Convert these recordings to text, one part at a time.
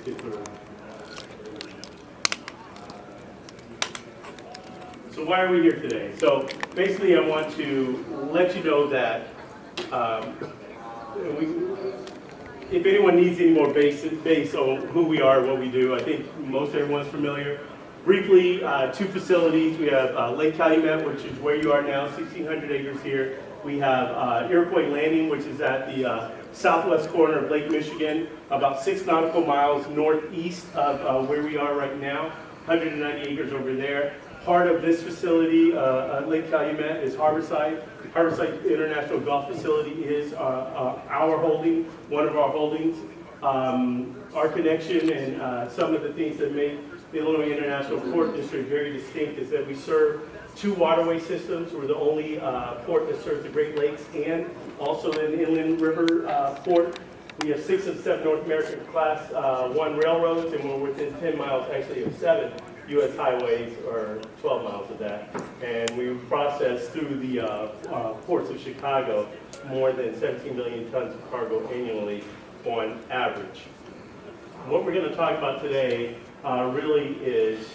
get through. So why are we here today? So basically I want to let you know that if anyone needs any more base on who we are, what we do, I think most everyone's familiar. Briefly, two facilities. We have Lake Calumet, which is where you are now, 1,600 acres here. We have Iroquois Landing, which is at the southwest corner of Lake Michigan, about 6 nautical miles northeast of where we are right now, 190 acres over there. Part of this facility, Lake Calumet, is Harborside. Harborside International Golf Facility is our holding, one of our holdings. Our connection and some of the things that make the Illinois International Port District very distinct is that we serve 2 waterway systems. We're the only port that serves the Great Lakes and also an inland river port. We have 6 of 7 North American Class 1 railroads, and we're within 10 miles actually of 7 U.S. highways, or 12 miles of that. And we process through the ports of Chicago more than 17 million tons of cargo annually on average. What we're going to talk about today really is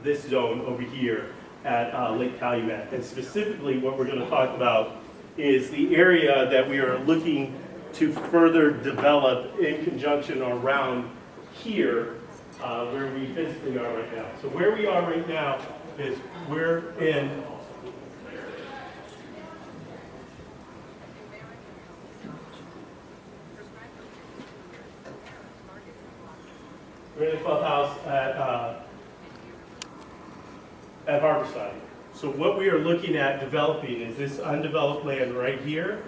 this zone over here at Lake Calumet. And specifically what we're going to talk about is the area that we are looking to further develop in conjunction around here where we physically are right now. So where we are right now is we're in the Boathouse at Harborside. So what we are looking at developing is this undeveloped land right here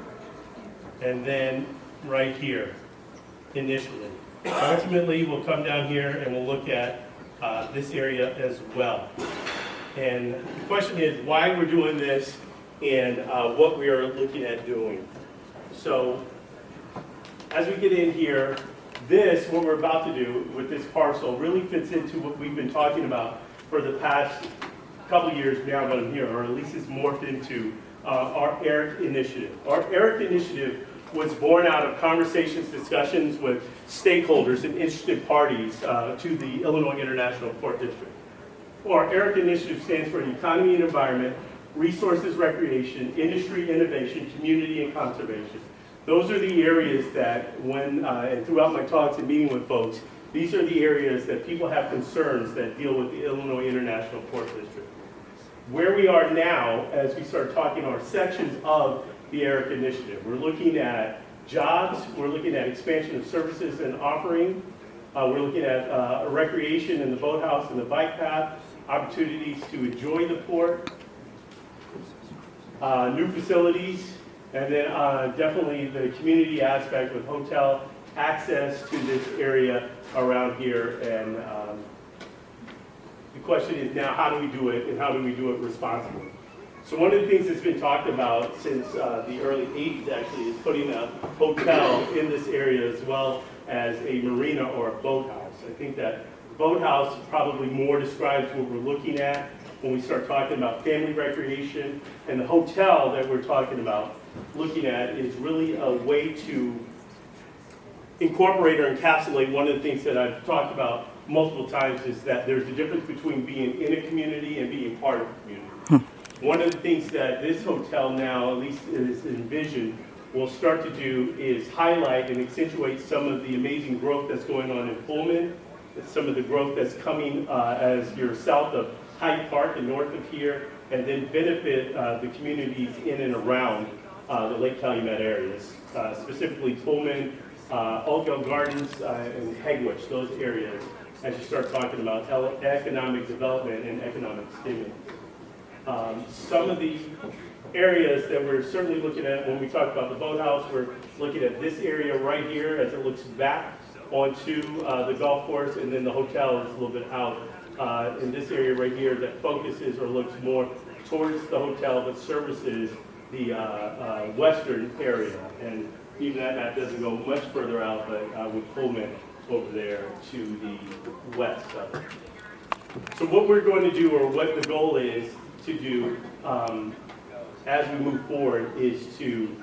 and then right here initially. Ultimately, we'll come down here and we'll look at this area as well. And the question is why we're doing this and what we are looking at doing. So as we get in here, what we're about to do with this parcel really fits into what we've been talking about for the past couple years now that I'm here, or at least it's morphed into our ERIC initiative. Our ERIC initiative was born out of conversations, discussions with stakeholders and interested parties to the Illinois International Port District. Our ERIC initiative stands for Economy and Environment, Resources, Recreation, Industry, Innovation, Community, and Conservation. Those are the areas that and throughout my talks and meeting with folks, these are the areas that people have concerns that deal with the Illinois International Port District. Where we are now, as we start talking our sections of the ERIC initiative, we're looking at jobs, we're looking at expansion of services and offering, we're looking at recreation in the boathouse and the bike path, opportunities to enjoy the port, new facilities, and then definitely the community aspect with hotel access to this area around here. And the question is now, how do we do it and how do we do it responsibly? So one of the things that's been talked about since the early 80s actually is putting a hotel in this area as well as a marina or a boathouse. I think that boathouse probably more describes what we're looking at when we start talking about family recreation, and the hotel that we're talking about looking at is really a way to incorporate or encapsulate one of the things that I've talked about multiple times is that there's a difference between being in a community and being part of a community. One of the things that this hotel now, at least is envisioned, will start to do is highlight and accentuate some of the amazing growth that's going on in Pullman, some of the growth that's coming as you're south of Hyde Park and north of here, and then benefit the communities in and around the Lake Calumet areas, specifically Pullman, Oakdale Gardens, and Hegwich, those areas, as you start talking about economic development and economic stimulus. Some of the areas that we're certainly looking at when we talk about the boathouse, we're looking at this area right here as it looks back onto the golf course, and then the hotel is a little bit out in this area right here that focuses or looks more towards the hotel but services the western area. And even that map doesn't go much further out, but with Calumet over there to the west of it. So what we're going to do, or what the goal is to do as we move forward, is to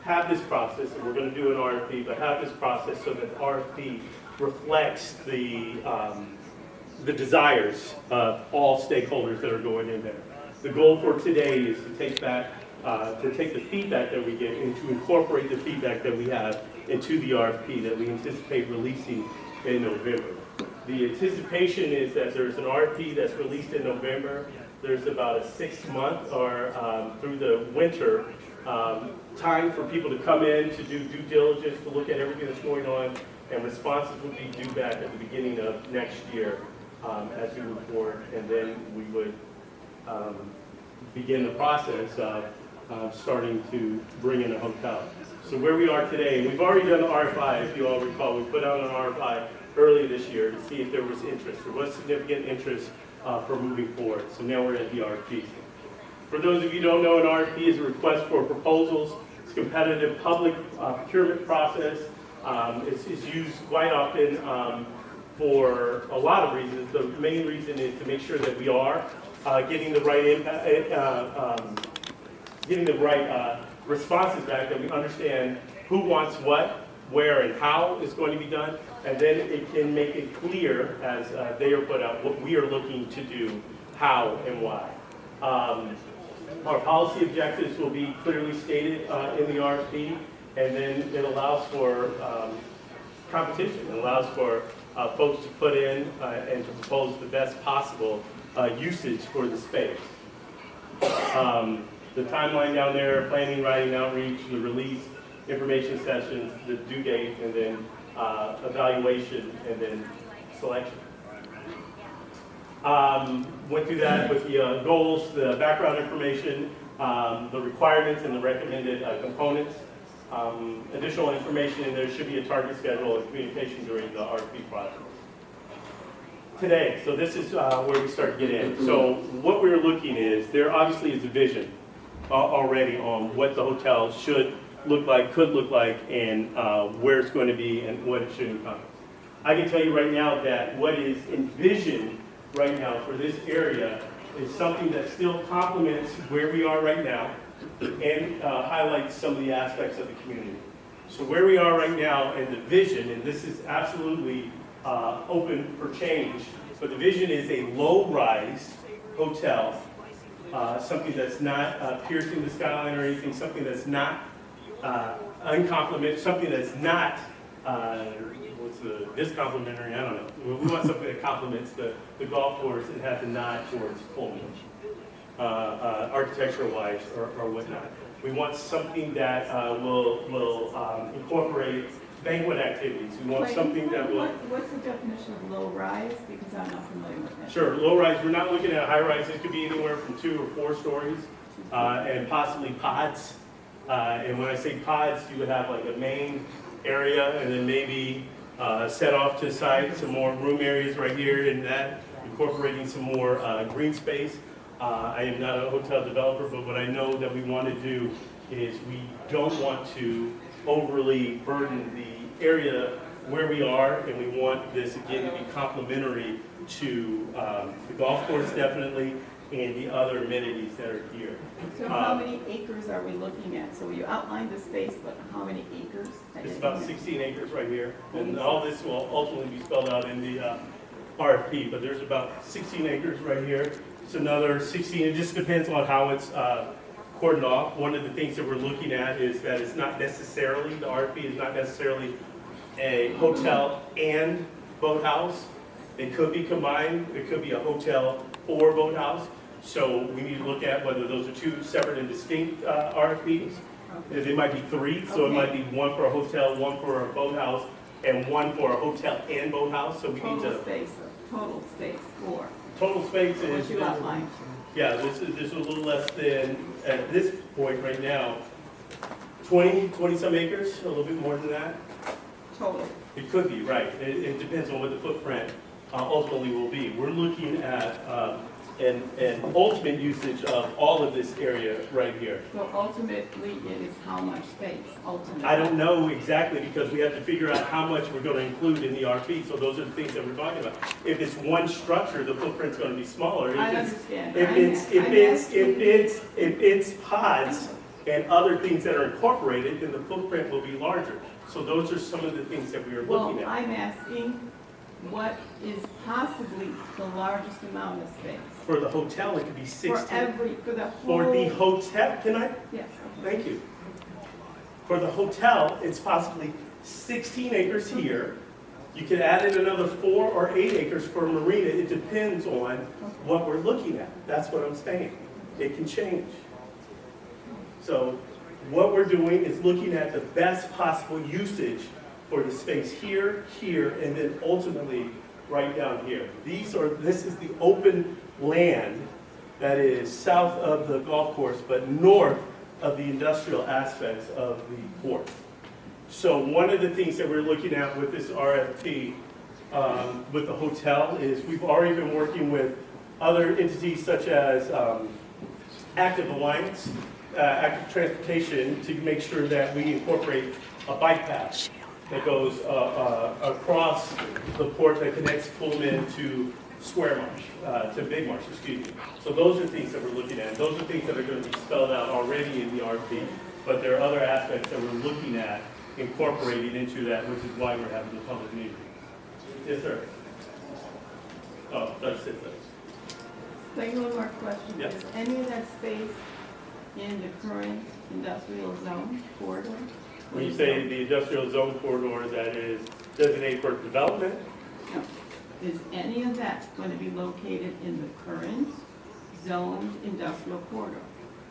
have this process, and we're going to do an RFP, but have this process so that the RFP reflects the desires of all stakeholders that are going in there. The goal for today is to take the feedback that we get and to incorporate the feedback that we have into the RFP that we anticipate releasing in November. The anticipation is that there's an RFP that's released in November. There's about a 6-month or through the winter time for people to come in to do due diligence, to look at everything that's going on, and responses would be due back at the beginning of next year as we move forward, and then we would begin the process of starting to bring in a hotel. So where we are today, and we've already done an RFI, if you all recall, we put out an RFI early this year to see if there was interest. There was significant interest for moving forward. So now we're at the RFP. For those of you who don't know, an RFP is a request for proposals. It's a competitive public procurement process. It's used quite often for a lot of reasons. The main reason is to make sure that we are getting the right impact, getting the right responses back, that we understand who wants what, where, and how it's going to be done, and then it can make it clear as they are put out what we are looking to do, how and why. Our policy objectives will be clearly stated in the RFP, and then it allows for competition. It allows for folks to put in and to propose the best possible usage for the space. The timeline down there: planning, writing, outreach, the release, information sessions, the due date, and then evaluation, and then selection. Went through that with the goals, the background information, the requirements, and the recommended components. Additional information, and there should be a target schedule and communication during the RFP process. Today, so this is where we start to get in. So what we're looking is, there obviously is a vision already on what the hotel should look like, could look like, and where it's going to be and what it should encompass. I can tell you right now that what is envisioned right now for this area is something that still complements where we are right now and highlights some of the aspects of the community. So where we are right now and the vision, and this is absolutely open for change, but the vision is a low-rise hotel, something that's not piercing the skyline or anything, something that's not uncomplimentary, something that's not discomplimentary, I don't know. We want something that complements the golf course and has a nod towards Pullman, architectural-wise or whatnot. We want something that will incorporate banquet activities. We want something that will... What's the definition of low-rise? Because I'm not familiar with that. Sure, low-rise, we're not looking at high-rise. It could be anywhere from 2 or 4 stories, and possibly pods. And when I say pods, you would have like a main area, and then maybe set off to the side, some more room areas right here, and that incorporating some more green space. I am not a hotel developer, but what I know that we want to do is we don't want to overly burden the area where we are, and we want this again to be complementary to the golf course definitely, and the other amenities that are here. So how many acres are we looking at? So you outlined the space, but how many acres? It's about 16 acres right here, and all this will ultimately be spelled out in the RFP, but there's about 16 acres right here. It's another 16, it just depends on how it's cordoned off. One of the things that we're looking at is that it's not necessarily, the RFP is not necessarily a hotel and boathouse. It could be combined, it could be a hotel or boathouse. So we need to look at whether those are 2 separate and distinct RFPs. They might be 3, so it might be 1 for a hotel, 1 for a boathouse, and 1 for a hotel and boathouse. So we need to... Total space for... Total space is... What you outlined. Yeah, this is a little less than, at this point right now, 20-some acres, a little bit more than that. Total. It could be, right. It depends on what the footprint ultimately will be. We're looking at an ultimate usage of all of this area right here. So ultimately, it is how much space, ultimately? I don't know exactly, because we have to figure out how much we're going to include in the RFP, so those are the things that we're talking about. If it's one structure, the footprint's going to be smaller. I understand. If it's pods, and other things that are incorporated, then the footprint will be larger. So those are some of the things that we are looking Well, at. I'm asking, what is possibly the largest amount of space? For the hotel, it could be For 16. for the whole? For the hotel, can I? Yes. Thank you. For the hotel, it's possibly 16 acres here. You could add in another 4 or 8 acres for a marina. It depends on what we're looking at. That's what I'm saying. It can change. So what we're doing is looking at the best possible usage for the space here, here, and then ultimately right down here. This is the open land that is south of the golf course, but north of the industrial aspects of the port. So one of the things that we're looking at with this RFP, with the hotel, is we've already been working with other entities such as Active Alliance, Active Transportation, to make sure that we incorporate a bike path that goes across the port that connects Calumet to Square Marsh, to Big Marsh, excuse me. So those are things that we're looking at. Those are things that are going to be spelled out already in the RFP, but there are other aspects that we're looking at incorporating into that, which is why we're having the public meeting. Yes, sir. Oh, that's it. Like one more question. Yep. Is any of that space in the current industrial zone corridor? When you say the industrial zone corridor that is designated for development, No. Is any of that going to be located in the current zoned industrial corridor?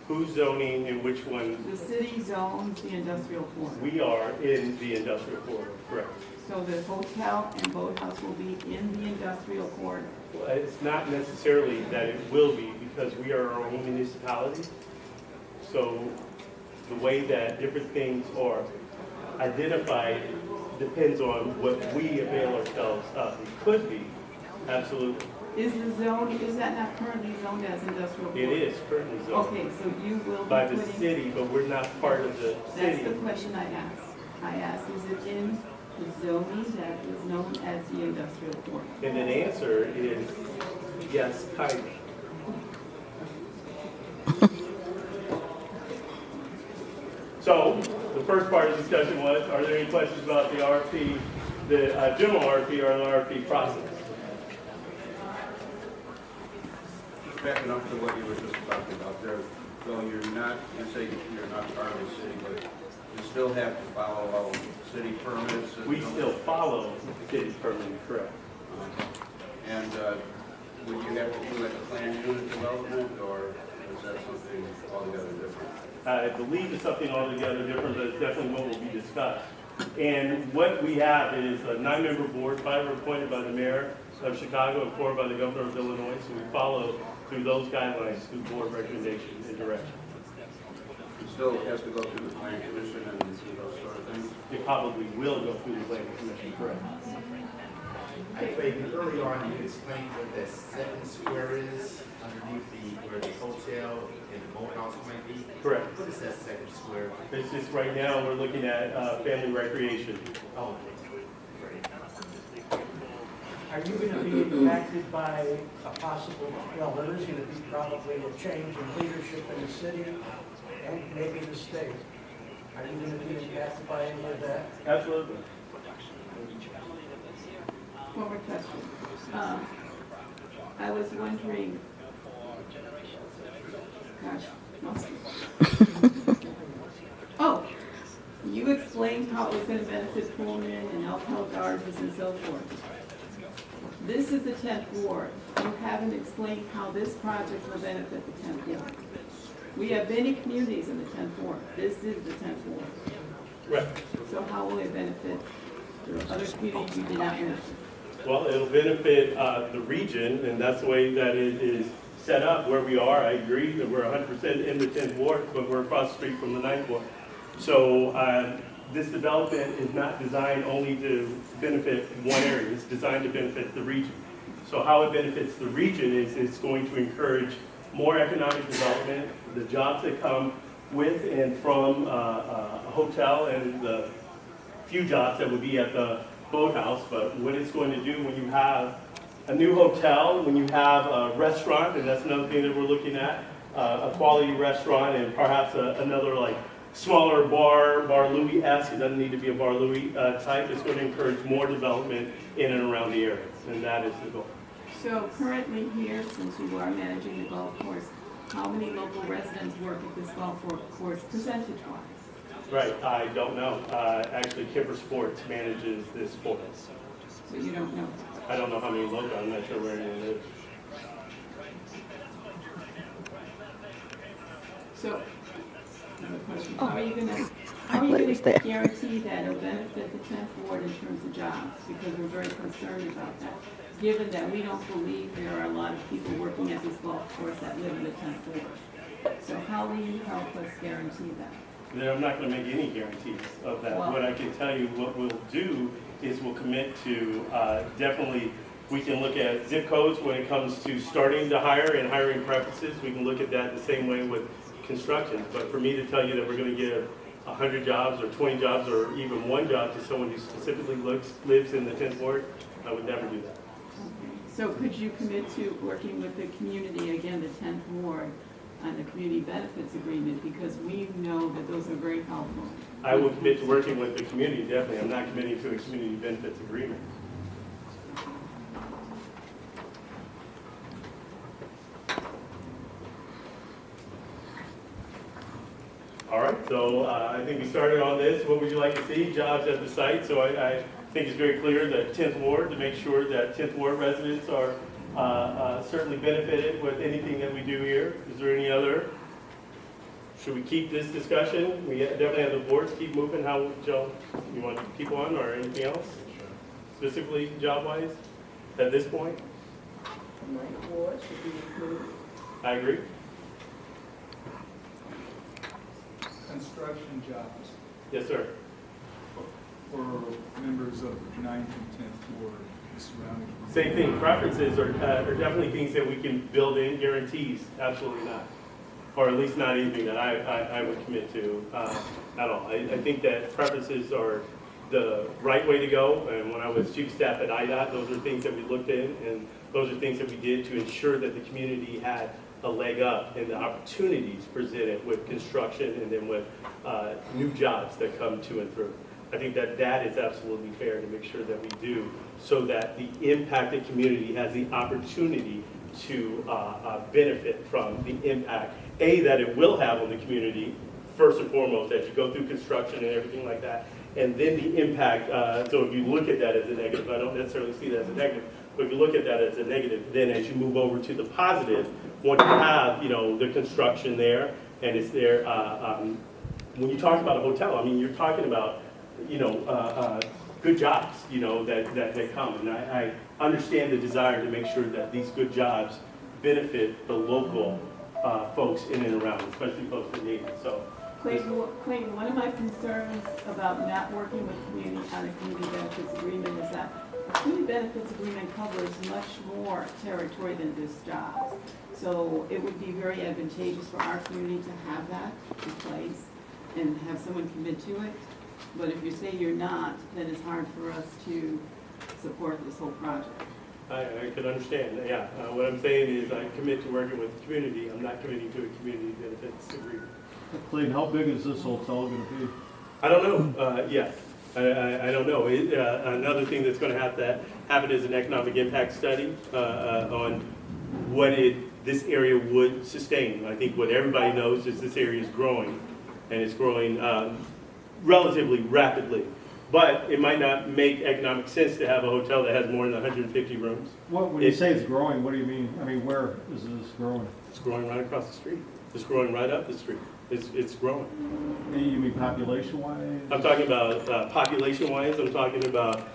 who's zoning and which one? The city zones the industrial corridor. We are in the industrial corridor, correct. So the hotel and boathouse will be in the industrial corridor. Well, it's not necessarily that it will be, because we are our own municipality. So the way that different things are identified depends on what we avail ourselves of. It could be, absolutely. Is that not currently zoned as industrial It corridor? is currently zoned Okay, so you will be by the putting. city, but we're not part of the That's city. the question I asked. I asked, is it in the zoning that is known as the industrial corridor? And the answer is yes, kind of. So, the first part of the discussion was, are there any questions about the RFP, the general RFP or the RFP process? Just backing up to what you were just talking about there, so you say you're not part of the city, but you still have to follow all city permits? We still follow city permitting, correct? And would you have to do like a planned unit development, or is that something altogether different? I believe it's something altogether different, but it's definitely what will be discussed. And what we have is a 9-member board, 5 are appointed by the mayor of Chicago and 4 by the governor of Illinois. So we follow through those guidelines through board recommendation and direction. It still has to go through the planning commission and those sort of things? It probably will go through the planning commission, correct? I think early on you explained what that 7 square is underneath where the hotel and the boathouse might be. Correct. What is that 2nd square? It's just right now, we're looking at family recreation. Oh, Are you going to be impacted by a possible, well, there is going to be probably a change in leadership in the city and maybe the state. Are you going to be impacted by any of that? Absolutely. One more question. I was wondering, gosh, lost it. Oh, you explained how it was going to benefit Pullman and alcohol garages and so forth. This is the 10th ward. You haven't explained how this project will benefit the 10th ward. We have many communities in the 10th ward. This is the 10th ward. Right. So how will it benefit the other communities you did not mention? Well, it'll benefit the region, and that's the way that it is set up where we are. I agree that we're 100% in the 10th ward, but we're across the street from the 9th ward. So this development is not designed only to benefit one area. It's designed to benefit the region. So how it benefits the region is it's going to encourage more economic development, the jobs that come with and from a hotel, and the few jobs that would be at the Boathouse. But what it's going to do when you have a new hotel, when you have a restaurant, and that's another thing that we're looking at, a quality restaurant and perhaps another like smaller Bar Louie-esque. It doesn't need to be a Bar Louie type. It's going to encourage more development in and around the area, and that is the goal. So currently here, since you are managing the golf course, how many local residents work at this golf course percentage-wise? Right, I don't know. Actually, Kipper Sports manages this for us. So you don't know. I don't know how many local, I'm not sure where anyone lives. So, another question. Oh, How are you gonna thought it was there. guarantee that it'll benefit the 10th Ward in terms of jobs? Because we're very concerned about that, given that we don't believe there are a lot of people working at this golf course that live in the 10th Ward. So how will you help us guarantee that? Then I'm not going to make any guarantees of that. Wow. What I can tell you, what we'll do is we'll commit to definitely, we can look at zip codes when it comes to starting to hire and hiring preferences. We can look at that the same way with construction. But for me to tell you that we're going to give 100 jobs or 20 jobs or even one job to someone who specifically lives in the 10th Ward, I would never do that. So could you commit to working with the community, again, the 10th Ward, on the community benefits agreement? Because we know that those are very helpful. I will commit to working with the community, definitely. I'm not committing to a community benefits agreement. All right, so I think we started on this. What would you like to see? Jobs at the site. So I think it's very clear that 10th Ward, to make sure that 10th Ward residents are certainly benefited with anything that we do here. Is there any other? Should we keep this discussion? We definitely have the boards keep moving. How, Joe, you want to keep on or anything else? Specifically job-wise at this point? Ward should be included. I agree. Construction jobs Yes, sir. for members of 9th and 10th Ward, the surrounding. Same thing. Preferences are definitely things that we can build in. Guarantees, absolutely not. Or at least not anything that I would commit to at all. I think that preferences are the right way to go. And when I was chief of staff at IDOT, those are things that we looked in, and those are things that we did to ensure that the community had a leg up in the opportunities presented with construction and then with new jobs that come to and through. I think that that is absolutely fair to make sure that we do so that the impacted community has the opportunity to benefit from the impact, that it will have on the community, first and foremost, as you go through construction and everything like that, and then the impact, so if you look at that as a negative, I don't necessarily see that as a negative, but if you look at that as a negative, then as you move over to the positive, once you have, the construction there, and it's there, when you talk about a hotel, I mean, you're talking about, good jobs, that come. And I understand the desire to make sure that these good jobs benefit the local folks in and around, especially folks in need. So, Clayton, one of my concerns about not working with community on a community benefits agreement is that a community benefits agreement covers much more territory than just jobs. So it would be very advantageous for our community to have that in place and have someone commit to it. But if you say you're not, then it's hard for us to support this whole project. I can understand, yeah. What I'm saying is I commit to working with the community. I'm not committing to a community benefits agreement. Clayton, how big is this hotel going to be? I don't know yet. I don't know. Another thing that's going to have to happen is an economic impact study on what this area would sustain. I think what everybody knows is this area is growing, and it's growing relatively rapidly. But it might not make economic sense to have a hotel that has more than 150 rooms. When you say it's growing, what do you mean? I mean, where is this growing? It's growing right across the street. It's growing right up the street. It's growing. You mean population-wise? I'm talking about population-wise. I'm talking about